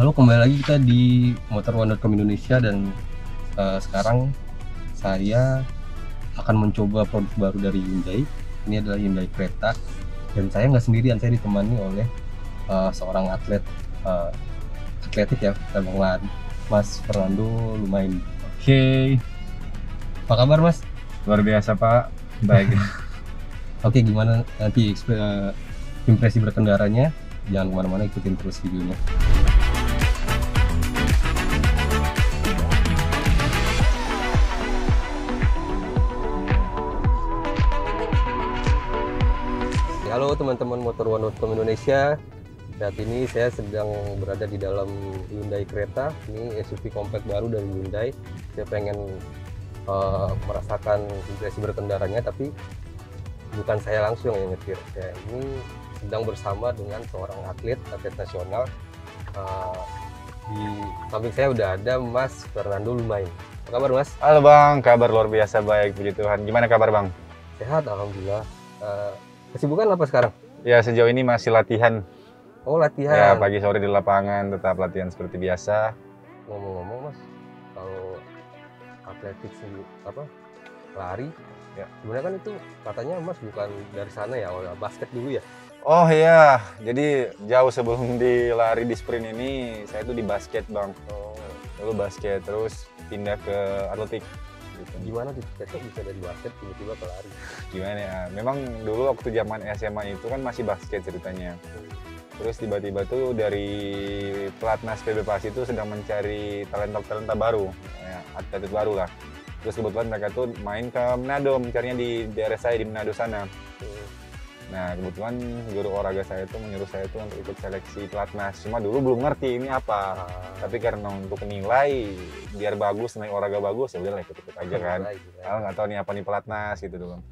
Halo, kembali lagi kita di motor1.com Indonesia dan sekarang saya akan mencoba produk baru dari Hyundai. Ini adalah Hyundai Creta dan saya nggak sendirian, saya ditemani oleh seorang atlet atletik ya, cabang lari, Mas Fernando Lumain. Oke, Apa kabar Mas? luar biasa Pak. Baik. Oke, gimana nanti impresi berkendaranya? Jangan kemana-mana, ikutin terus videonya. Halo teman-teman motor1.com Indonesia. Saat ini saya sedang berada di dalam Hyundai Creta. Ini SUV compact baru dari Hyundai. Saya pengen merasakan impresi berkendaranya, tapi bukan saya langsung yang nyetir. Saya ini sedang bersama dengan seorang atlet nasional. Di samping saya udah ada Mas Fernando Lumain. Apa kabar Mas? Halo Bang, kabar luar biasa baik, puji Tuhan. Gimana kabar Bang? Sehat, alhamdulillah. Kesibukan apa sekarang? Ya sejauh ini masih latihan. Oh, latihan. Ya pagi sore di lapangan, tetap latihan seperti biasa. Ngomong-ngomong Mas, kalau atletik sendiri lari ya, sebenarnya kan itu katanya Mas bukan dari sana ya, basket dulu ya? Oh iya, jadi jauh sebelum di lari di sprint ini, saya tuh di basket Bang. Oh, Dulu basket, terus pindah ke atletik. Gitu. gimana tuh bisa dari basket tiba-tiba ke lari? Gimana ya, memang dulu waktu zaman SMA itu kan masih basket ceritanya. Terus tiba-tiba tuh dari pelatnas PB Pasi itu sedang mencari talenta baru, ya, atlet baru lah. Terus kebetulan mereka tuh main ke Manado, mencarinya di daerah saya di Manado sana. Nah kebetulan guru olahraga saya tuh menyuruh saya tuh untuk ikut seleksi pelatnas. Cuma dulu belum ngerti ini apa. Tapi karena untuk nilai biar bagus, naik olahraga bagus, ya udahlah ikut-ikut aja kan. Kalau nggak tahu nih apa nih pelatnas gitu dulu.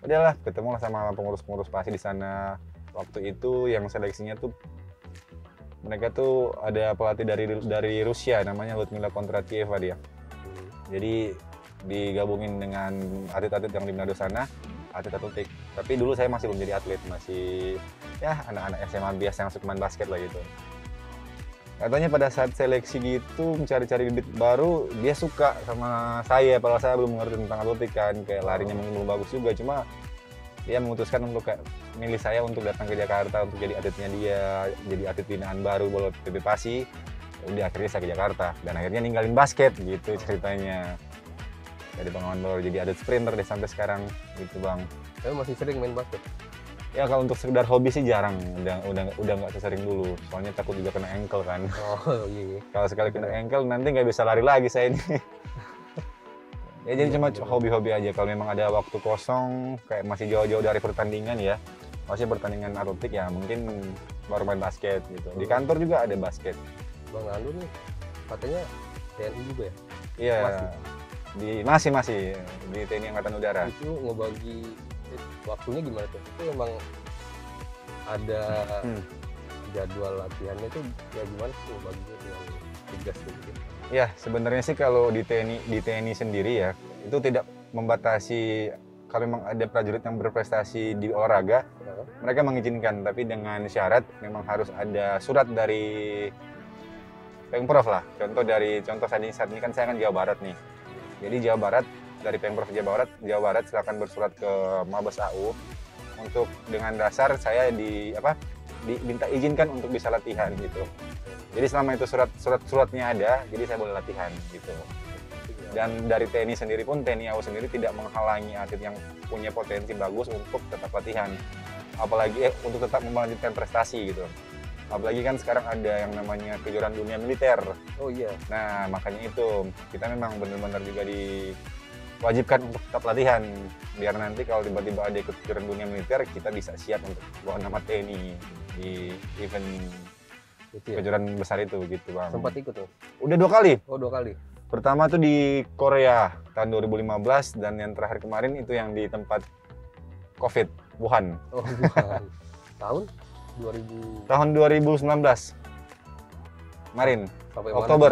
Udahlah, ketemulah sama pengurus-pengurus Pasi di sana. Waktu itu yang seleksinya tuh mereka tuh ada pelatih dari Rusia namanya Ludmila Kontratieva dia. Jadi digabungin dengan atlet-atlet yang di Manado sana, atlet atletik. Tapi dulu saya masih belum jadi atlet, masih ya anak-anak SMA biasa yang suka main basket lah gitu. Katanya pada saat seleksi gitu mencari-cari bibit baru, dia suka sama saya, padahal saya belum mengerti tentang atletik kan, kayak larinya mungkin belum bagus juga, cuma dia memutuskan untuk kayak milih saya untuk datang ke Jakarta untuk jadi atletnya dia, jadi atlet binaan baru bola PB Pasi. Udah akhirnya saya ke Jakarta dan akhirnya ninggalin basket gitu ceritanya. Dari pengalaman baru jadi atlet sprinter deh sampai sekarang gitu Bang. Saya masih sering main basket. Ya kalau untuk sekedar hobi sih jarang, udah nggak sesering dulu. Soalnya takut juga kena ankle kan. Oh iya. Kalau sekali kena ankle nanti nggak bisa lari lagi saya ini. Ya jadi cuma hobi-hobi aja. Kalau memang ada waktu kosong, kayak masih jauh-jauh dari pertandingan ya, masih pertandingan atletik ya mungkin baru main basket gitu. Di kantor juga ada basket. Bang Ando nih katanya TNI juga ya? Iya. Masih di TNI Angkatan Udara. Itu ngebagi waktunya gimana tuh? Itu emang ada jadwal latihannya tuh ya gimana tuh baginya dengan tugas gitu? Ya sebenarnya sih kalau di TNI sendiri ya itu tidak membatasi. Kalau memang ada prajurit yang berprestasi di olahraga, mereka mengizinkan, tapi dengan syarat memang harus ada surat dari Pemprov lah. Contoh saat ini kan saya kan Jawa Barat nih. Jadi Jawa Barat dari Pemprov Jawa Barat silakan bersurat ke Mabes AU untuk dengan dasar saya diminta izinkan untuk bisa latihan gitu. Jadi selama itu suratnya ada, jadi saya boleh latihan gitu. Dan dari TNI sendiri pun, TNI AU sendiri tidak menghalangi atlet yang punya potensi bagus untuk tetap latihan. Apalagi untuk tetap melanjutkan prestasi gitu. Apalagi kan sekarang ada yang namanya kejuaraan dunia militer. Oh iya. Nah makanya itu, kita memang benar-benar juga diwajibkan untuk tetap latihan. Biar nanti kalau tiba-tiba ada ikut kejuaraan dunia militer, kita bisa siap untuk bawa nama TNI di event kejuaraan besar itu gitu Bang. Sempat ikut tuh? Udah 2 kali. Oh 2 kali. Pertama tuh di Korea tahun 2015 dan yang terakhir kemarin itu yang di tempat COVID Wuhan. Oh bukan. Tahun 2000. Tahun 2019. Kemarin. Sampai Oktober.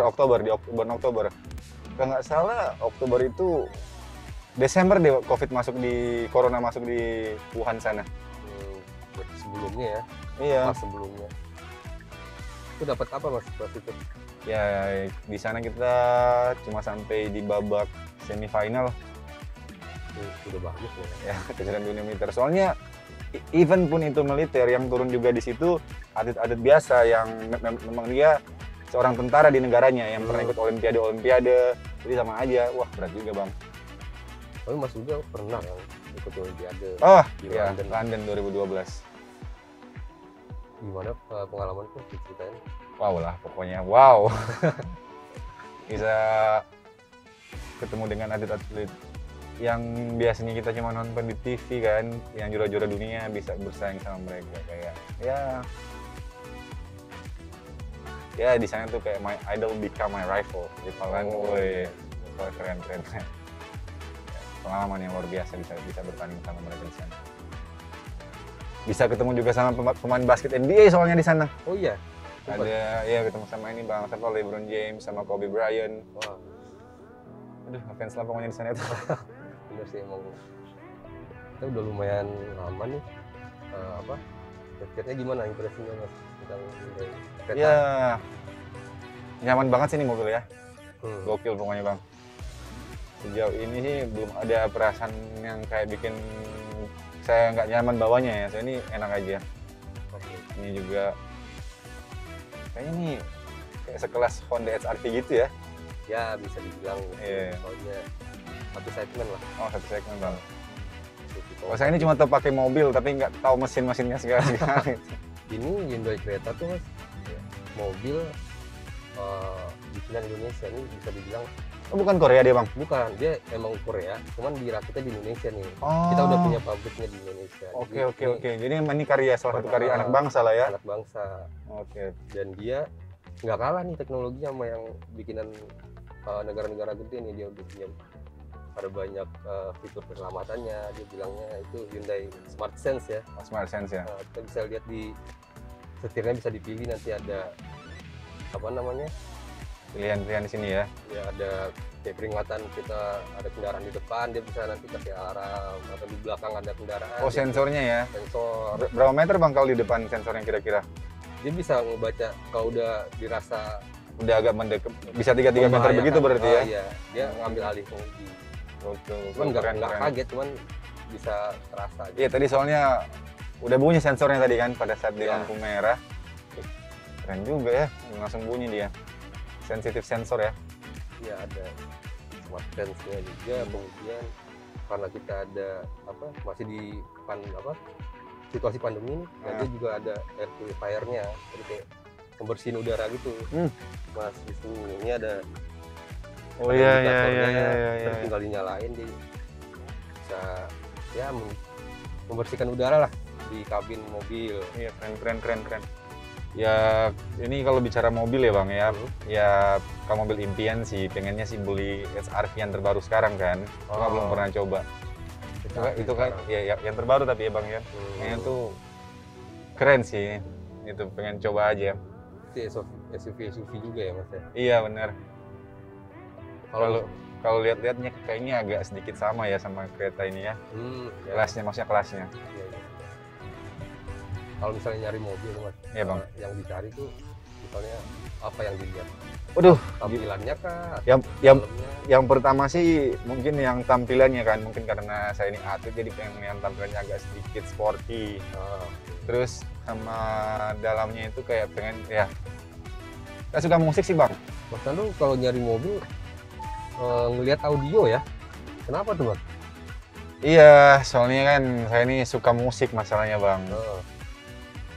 Kalau nggak salah Oktober itu Desember deh Corona masuk di Wuhan sana. Sebelumnya ya. Iya. Pas sebelumnya. Itu dapat apa mas pas itu? Ya di sana kita cuma sampai di babak semifinal. Udah bagus ya. Ya kejuaraan dunia militer. Soalnya event pun itu militer, yang turun juga di situ atlet-atlet biasa yang memang dia seorang tentara di negaranya yang pernah ikut olimpiade. Jadi sama aja. Wah, berat juga, Bang. Tapi Mas juga pernah yang ikut olimpiade Oh, di iya, London. London 2012. Gimana pengalaman tuh ceritain? Wow lah, pokoknya wow. Bisa ketemu dengan atlet-atlet yang biasanya kita cuma nonton di TV kan, yang juara-juara dunia, bisa bersaing sama mereka kayak ya di sana tuh kayak my idol become my rival gitu kan. Woi, keren. Pengalaman yang luar biasa bisa bertanding sama mereka di sana. Bisa ketemu juga sama pemain basket NBA soalnya di sana. Oh iya. Ada ya ketemu sama ini Bang, LeBron James sama Kobe Bryant. Wah. Aduh, ngefans lah pokoknya di sana itu. Bener sih emang. Kita udah lumayan lama nih. Basketnya gimana impresinya mas tentang kereta? Ya, nyaman banget sih ini mobil ya. Gokil pokoknya Bang. Sejauh ini sih belum ada perasaan yang kayak bikin saya nggak nyaman bawanya ya. Saya ini enak aja. Ini juga kayaknya nih kayak sekelas Honda HR-V gitu ya. Ya bisa dibilang Iya. soalnya satu segmen lah. Oh, satu segmen Bang. Gitu. Oh, saya ini cuma tahu pakai mobil tapi nggak tahu mesinnya segala. Ini Hyundai Creta tuh mas, mobil bikinan Indonesia ini bisa dibilang. Oh, bukan Korea dia Bang? Bukan, dia emang Korea, cuman dirakitnya di Indonesia nih. Oh. Kita udah punya pabriknya di Indonesia. Oke. Jadi ini karya salah satu karya anak bangsa lah ya. Anak bangsa. Oke. Dan dia nggak kalah nih teknologinya sama yang bikinan negara-negara gede nih. Dia udah punya ada banyak fitur keselamatannya. Dia bilangnya itu Hyundai Smart Sense ya. Smart Sense ya. Kita bisa lihat di setirnya bisa dipilih, nanti ada apa namanya, Pilihan-pilihan di sini ya. ya ada kayak peringatan kita ada kendaraan di depan, dia bisa nanti kasih alarm, atau di belakang ada kendaraan. Oh, sensornya ya. Sensor. Berapa meter Bang kalau di depan sensornya kira-kira? Dia bisa ngebaca kalau udah dirasa Udah agak mendekat, bisa 3 meter begitu berarti ya? Iya, dia ngambil alih pengemudi. Oke. Cuman nggak kaget, cuman bisa terasa aja. Iya, tadi soalnya udah bunyi sensornya tadi kan pada saat di Iya. lampu merah. Keren juga ya, langsung bunyi dia. Sensitif sensor ya. Iya, ada smart sense-nya juga. Kemudian karena kita ada masih di situasi pandemi nih, dan dia juga ada air purifier-nya, jadi kayak pembersihin udara gitu. Mas di sini ini ada Oh ada iya. indikatornya, terus tinggal dinyalain, dia bisa ya membersihkan udara lah di kabin mobil. Iya, keren. Ya, ini kalau bicara mobil ya Bang ya. Ya, kalau mobil impian sih pengennya sih beli HR-V yang terbaru sekarang kan. Cuma belum pernah coba. Itu kan ya yang terbaru tapi ya Bang ya. Kayaknya tuh keren sih. Itu pengen coba aja. Itu SUV juga ya Mas ya. Iya, benar. Kalau lihat-lihatnya kayaknya agak sedikit sama ya sama kereta ini ya. Ya. Kelasnya, maksudnya kelasnya. Iya. Kalau misalnya nyari mobil Mas, Iya, Bang. yang dicari tuh misalnya apa yang dilihat? Waduh, Tampilannya kah? yang Dalamnya? yang pertama sih mungkin yang tampilannya kan, mungkin karena saya ini atlet jadi pengen yang tampilannya agak sedikit sporty. Terus sama dalamnya itu kayak pengen ya, saya suka musik sih Bang. Mas Nando kalau nyari mobil ngelihat audio ya, kenapa tuh Mas? Iya, soalnya kan saya ini suka musik masalahnya Bang.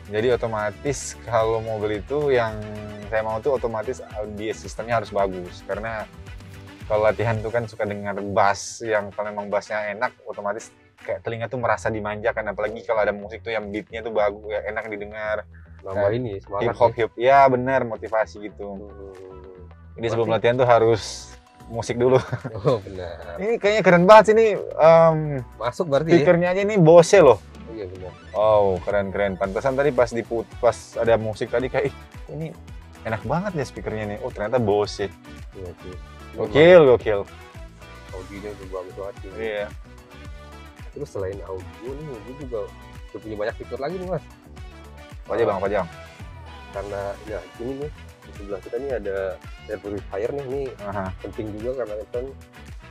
Jadi otomatis kalau mobil itu yang saya mau tuh otomatis audio sistemnya harus bagus, karena kalau latihan tuh kan suka dengar bass, yang kalau memang bassnya enak otomatis kayak telinga tuh merasa dimanjakan, apalagi kalau ada musik tuh yang beatnya tuh bagus ya, enak didengar. Nambah ini semangat. Hip hop ya benar, motivasi gitu. Jadi sebelum latihan tuh harus musik dulu. Oh benar. Ini kayaknya keren banget sih ini. Masuk berarti ya? Speakernya aja ini Bose loh. Iya benar. Oh keren. Pantesan tadi pas ada musik tadi kayak ini enak banget ya speakernya nih. Oh ternyata Bose. Iya sih. Gokil. Audionya juga bagus banget sih. Iya. Terus selain audio nih, mobil juga udah punya banyak fitur lagi nih Mas. Apa aja Bang? karena ya ini nih di sebelah kita nih ada air purifier nih, ini Aha. penting juga karena kan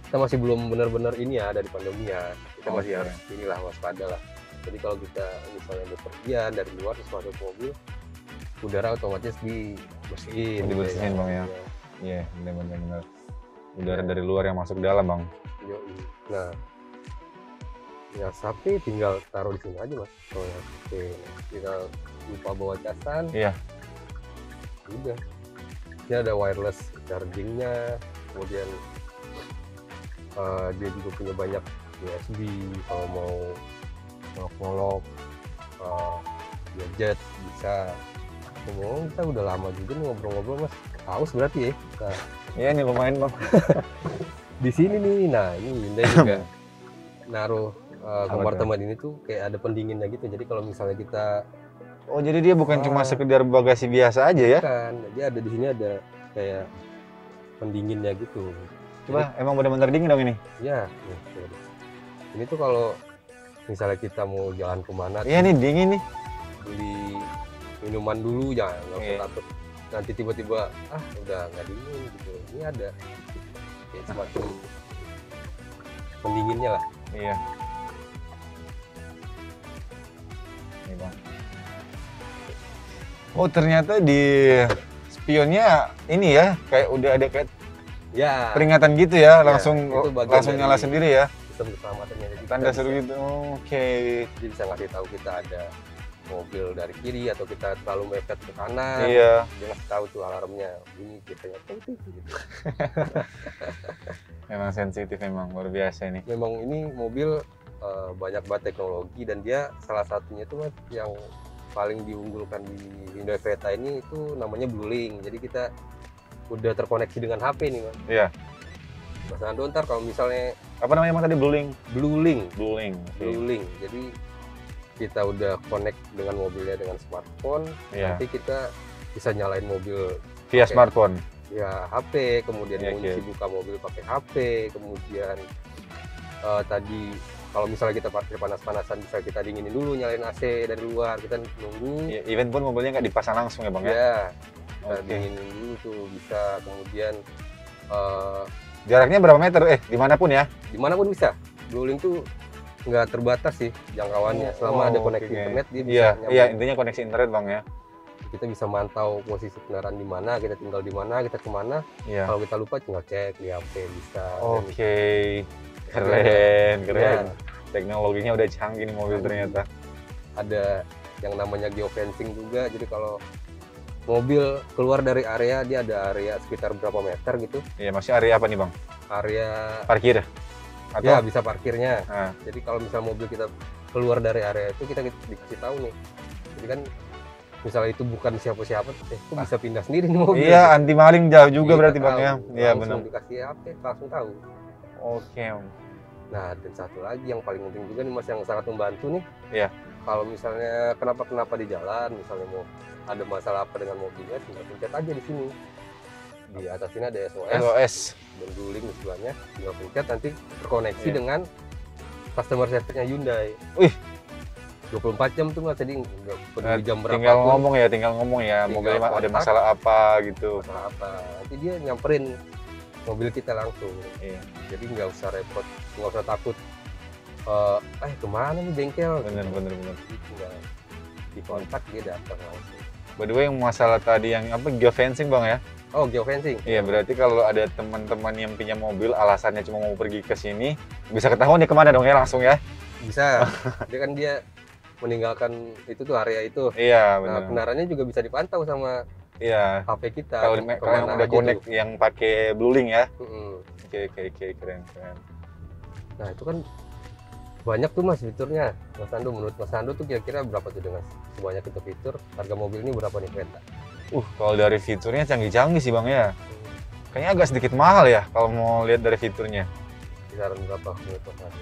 kita masih belum benar-benar ini ya dari pandemi ya, kita masih Oke. harus inilah waspada lah. Jadi kalau kita misalnya bepergian dari luar terus masuk mobil, udara otomatis dibersihin. Dibersihin, Bang, ya. Iya, benar. Udara dari luar yang masuk dalam, Bang. Yoi. Nah, ya HP tinggal taruh di sini aja mas. Kalau yang HP tinggal lupa bawa casan, Iya. udah. Ini ada wireless chargingnya, kemudian dia juga punya banyak USB kalau mau ngolok gadget bisa. Ngomong kita udah lama juga nih ngobrol-ngobrol mas. Haus berarti ya. Nah, Iya, ini lumayan, Bang. di sini nih, nah ini Hyundai juga naruh Apa kompartemen ini tuh kayak ada pendinginnya gitu. Jadi kalau misalnya kita Oh, jadi dia bukan cuma sekedar bagasi biasa aja ya? kan, dia ada di sini ada kayak pendinginnya gitu. Coba, emang benar-benar dingin dong ini? Ya, nih, tuh. Ini tuh kalau misalnya kita mau jalan kemana, Iya nih, dingin nih. beli minuman dulu, jangan nggak usah Iya. takut nanti tiba-tiba udah nggak dingin gitu. Ini ada kayak semacam pendinginnya lah. Iya. Nih, Bang. Oh, ternyata di spionnya ini ya, kayak udah ada kayak Ya, peringatan gitu ya, langsung itu bagian langsung nyala dari sendiri ya. sistem keselamatannya. Jadi Tanda kita seru bisa- gitu. Oke. Jadi bisa ngasih tahu kita ada mobil dari kiri atau kita terlalu mepet ke kanan. Iya. Dia ngasih tahu tuh alarmnya bunyi biasanya gitu. Memang sensitif, memang luar biasa ini. Memang ini mobil banyak banget teknologi dan dia salah satunya tuh Mas, yang paling diunggulkan di Hyundai Creta ini itu namanya BlueLink. Jadi kita udah terkoneksi dengan HP nih Mas. Iya. Mas Ando ntar kalau misalnya Apa namanya Bang tadi? BlueLink. BlueLink, BlueLink. Oke. BlueLink. Jadi kita udah connect dengan mobilnya dengan smartphone, Iya. nanti kita bisa nyalain mobil Via Oke. smartphone. ya HP, kemudian Iya, kunci oke. buka mobil pakai HP, kemudian tadi kalau misalnya kita parkir panas-panasan bisa kita dinginin dulu, nyalain AC dari luar, kita nunggu. Ya, even pun mobilnya nggak dipasang langsung ya Bang ya. Ya, kita Oke. dinginin dulu tuh bisa, kemudian Jaraknya berapa meter? Dimanapun ya. dimanapun bisa. BlueLink tuh nggak terbatas sih jangkauannya, selama ada koneksi oke. internet dia bisa Iya, nyambung. iya intinya koneksi internet Bang ya. Kita bisa mantau posisi kendaraan di mana, kita tinggal di mana, kita kemana. Iya. Kalau kita lupa tinggal cek di HP bisa. Oke. Keren, keren. Ya, Teknologinya udah canggih nih mobil ternyata. ada yang namanya geofencing juga. Jadi kalau mobil keluar dari area, dia ada area sekitar berapa meter gitu. Iya, masih area apa nih Bang? Area Parkir? Atau? ya bisa parkirnya. Nah, Jadi kalau misal mobil kita keluar dari area itu, kita dikasih tahu nih. Jadi kan misalnya itu bukan siapa-siapa, itu bisa pindah sendiri nih mobil. iya, anti maling jauh juga Kita berarti Bang tahu, ya. Iya benar. langsung dikasih HP, langsung tahu. Oke. Nah, dan satu lagi yang paling penting juga nih Mas, yang sangat membantu nih. Iya. Kalau misalnya kenapa di jalan, misalnya mau ada masalah apa dengan mobilnya, tinggal pencet aja di sini. Di atas ini ada SOS SOS. dan BlueLink di sebelahnya, tinggal pencet nanti terkoneksi Iya. dengan customer service-nya Hyundai. Wih. 24 jam tuh Mas, jadi nggak peduli jam berapa Tinggal pun, ngomong ya, tinggal ngomong ya. Tinggal Mobilnya ada kontak. masalah apa gitu. masalah apa. Nanti dia nyamperin mobil kita langsung. Iya. Jadi nggak usah repot, nggak usah takut. Kemana nih bengkel? Bener. Jadi tinggal dikontak dia datang langsung. By the way, yang masalah tadi yang apa geofencing Bang ya? Oh, geofencing. Iya, berarti kalau ada teman-teman yang punya mobil alasannya cuma mau pergi ke sini, bisa ketahuan nih kemana dong ya langsung ya? Bisa. Dia kan dia meninggalkan itu tuh area itu. Iya, Nah, benar. kendaraannya juga bisa dipantau sama Iya. HP kita. Kalau Kemana yang udah aja connect tuh. yang pakai BlueLink ya. Mm-mm. Oke, keren. Nah, itu kan banyak tuh Mas fiturnya. Mas Ando, menurut Mas Ando tuh kira-kira berapa tuh dengan sebanyak itu fitur? Harga mobil ini berapa nih Creta? Kalau dari fiturnya canggih-canggih sih Bang ya. Kayaknya agak sedikit mahal ya kalau mau lihat dari fiturnya. Kisaran berapa menurut Mas Ando?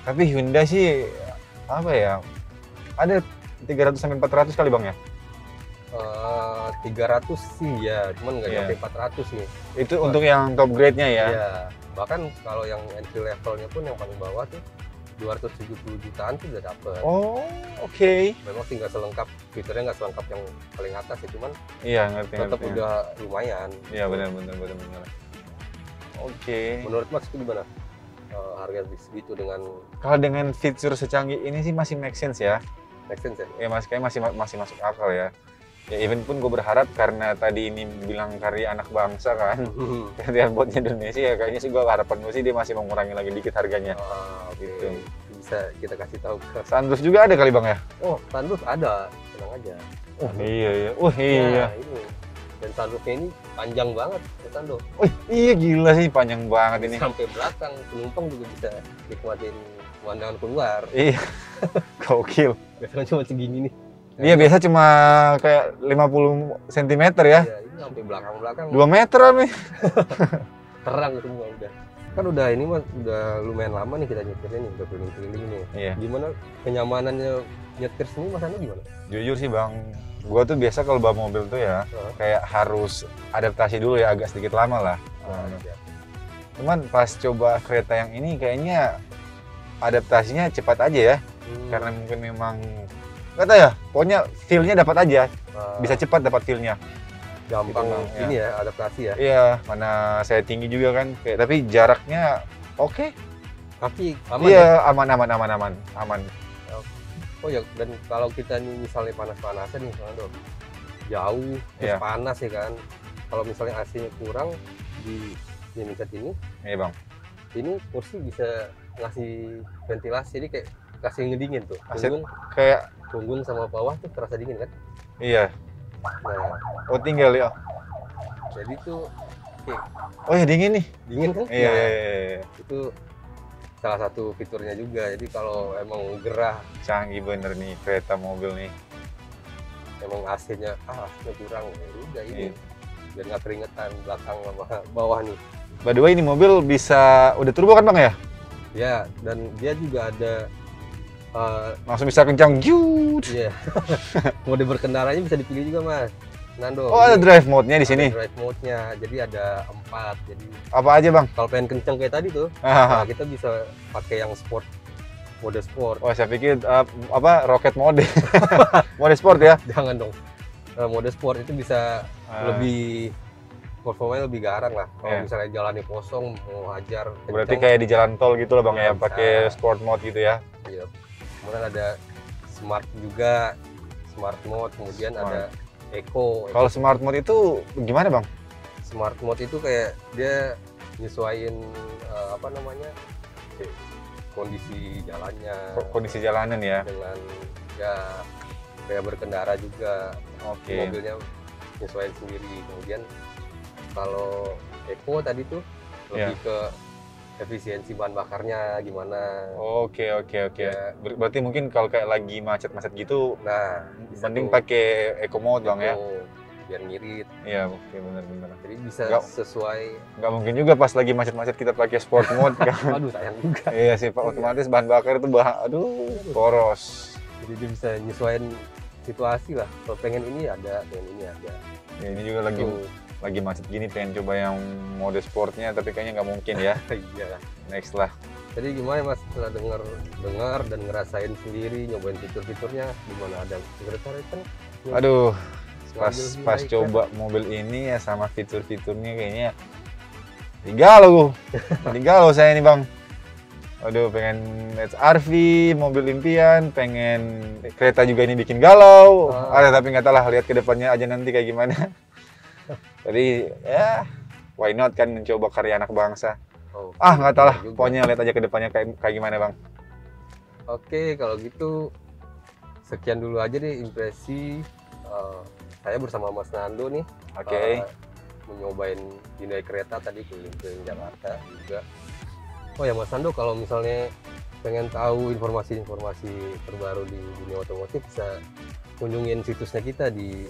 Tapi Hyundai sih apa ya? Ada 300 sampai 400 kali Bang ya. 300 sih ya, cuman nggak Iya. nyampe 400 nih. Itu untuk yang top grade-nya ya. Iya. Bahkan kalau yang entry levelnya pun yang paling bawah tuh 270 jutaan tuh udah dapet. Oh, oke. Memang sih nggak selengkap, fiturnya nggak selengkap yang paling atas ya, cuman Iya, ngerti. tetap udah lumayan. Iya, benar. Oke. Menurut Mas itu gimana? Harga segitu dengan Kalau dengan fitur secanggih ini sih masih make sense ya. make sense ya? Ya Mas, kayak masih masuk akal ya. Ya even pun gue berharap karena tadi ini bilang karya anak bangsa kan, karya buatnya Indonesia ya kayaknya sih gue harapan gue sih dia masih mengurangi lagi dikit harganya. Oke. Gitu. Bisa kita kasih tahu ke. Sunroof juga ada kali Bang ya? Oh, sunroof ada, tenang aja. Oh iya. Iya. Nah, ini. Dan sunroofnya ini panjang banget, ya Sando. Iya gila sih panjang banget ini. Sampai belakang, penumpang juga bisa nikmatin pemandangan keluar. Iya. Gokil. Biasanya cuma segini nih. Dia biasa cuma kayak 50 cm ya. Iya, ini sampai belakang-belakang 2 meter nih. terang semua udah. Kan udah ini Mas, udah lumayan lama nih kita nyetirnya nih, udah keliling-keliling nih. Iya. Gimana kenyamanannya nyetir sini Mas Ando gimana? Jujur sih Bang, gua tuh biasa kalau bawa mobil tuh ya kayak harus adaptasi dulu ya, agak sedikit lama lah. Ya. Cuman pas coba kereta yang ini kayaknya adaptasinya cepat aja ya. Karena mungkin memang nggak tahu ya, pokoknya feel-nya dapat aja. Bisa cepat dapat feel-nya. gampang Gitu, ini ya adaptasi ya. Iya, mana saya tinggi juga kan. Kayak tapi jaraknya oke. Tapi aman Iya, ya? aman. Oh ya, dan kalau kita nih misalnya panas-panasan nih Mas Ando, jauh terus Iya. panas ya kan. Kalau misalnya AC-nya kurang di mencet ini Iya, Bang. ini kursi bisa ngasih ventilasi, jadi kayak kasih ngedingin tuh. Aset- Punggung, Kayak punggung sama bawah tuh terasa dingin kan. iya. Nah, Oh, tinggal ya. jadi tuh kayak Oh ya dingin nih. dingin kan. Iya, Nah, iya. itu salah satu fiturnya juga. Jadi kalau emang gerah, Canggih bener nih kereta mobil nih. emang AC-nya kurang, ya udah ini Iya. biar nggak keringetan belakang sama bawah nih. By the way ini mobil bisa udah turbo kan Bang ya? Ya, dan dia juga ada Langsung bisa kencang. Jut. iya. Mode berkendaranya bisa dipilih juga Mas Nando. Oh, ada Ini drive mode-nya di ada sini. drive mode-nya. Jadi ada 4. Jadi Apa aja, Bang? kalau pengen kenceng kayak tadi tuh, Ah, nah, kita bisa pakai yang sport, mode sport. oh, saya pikir rocket mode. Mode sport ya. Jangan dong. Nah, mode sport itu bisa lebih performanya lebih garang lah. Kalau Iya. misalnya jalannya kosong mau hajar Berarti kenceng, kayak di jalan tol gitu loh Bang Iya, ya, pakai bisa. sport mode gitu ya. iya. Kemudian ada smart juga, smart mode. Kemudian Smart. ada eco. Kalau smart mode itu gimana Bang? Smart mode itu kayak dia nyesuaiin apa namanya, kayak kondisi jalannya Kondisi jalanan ya. dengan ya kayak berkendara juga. Oke. Mobilnya nyesuaiin sendiri. Kemudian kalau eco tadi tuh lebih Iya. ke efisiensi bahan bakarnya gimana. Oke. Ya. Berarti mungkin kalau kayak lagi macet-macet gitu Nah, bisa mending tuh pakai eco mode Bang ya. eco, biar ngirit. Iya, oke benar-benar. Jadi bisa Nggak- sesuai. Nggak mungkin juga pas lagi macet-macet kita pakai sport mode kan. Aduh, sayang juga. Iya sih Pak, otomatis bahan bakar itu aduh, boros. Jadi dia bisa nyesuaiin situasi lah. Kalau pengen ini ada, pengen ini ada. Ya, ini juga lagi Tuh. lagi macet gini pengen coba yang mode sportnya tapi kayaknya nggak mungkin ya. Iya. Next lah. Jadi gimana Mas setelah dengar dan ngerasain sendiri, nyobain fitur-fiturnya, gimana ada fitur-fitur kan? Aduh, pas Ngambil pas Hyundai coba mobil ini ya sama fitur-fiturnya kayaknya galau. Galau saya nih Bang. Aduh, pengen HRV, mobil impian, pengen kereta juga ini bikin galau. Tapi nggak tahu lah, lihat ke depannya aja nanti kayak gimana. Jadi ya, why not kan mencoba karya anak bangsa. Oh, Nggak tahu lah, juga. pokoknya lihat aja ke depannya kayak gimana Bang. Oke, kalau gitu sekian dulu aja deh impresi saya bersama Mas Nando nih. Oke. Menyobain Hyundai kereta tadi keliling-keliling Jakarta juga. Oh ya Mas Nando, kalau misalnya pengen tahu informasi-informasi terbaru di dunia otomotif bisa kunjungin situsnya kita di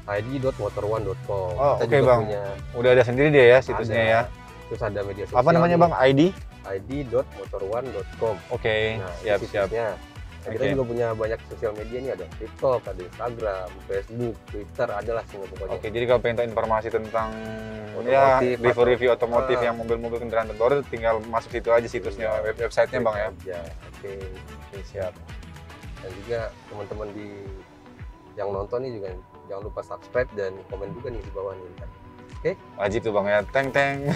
id.motor1.com. Oh, Kita oke, juga Bang. punya Udah ada sendiri dia ya situsnya ada, ya. Terus ada media sosial. Apa namanya nih, Bang? ID? id.motor1.com. Oke, Nah, siap. itu situsnya. Nah, kita juga punya banyak sosial media nih, ada TikTok, ada Instagram, Facebook, Twitter, adalah semua pokoknya. Oke, jadi kalau pengen tahu informasi tentang Otomotif, ya review-review otomotif Ah. yang mobil-mobil kendaraan terbaru, tinggal masuk situ aja situsnya, websitenya Bang ya. Ya, oke. Oke, siap. Dan juga teman-teman yang nonton nih juga jangan lupa subscribe dan komen juga nih di bawah nih. Wajib tuh Bang ya. Teng teng.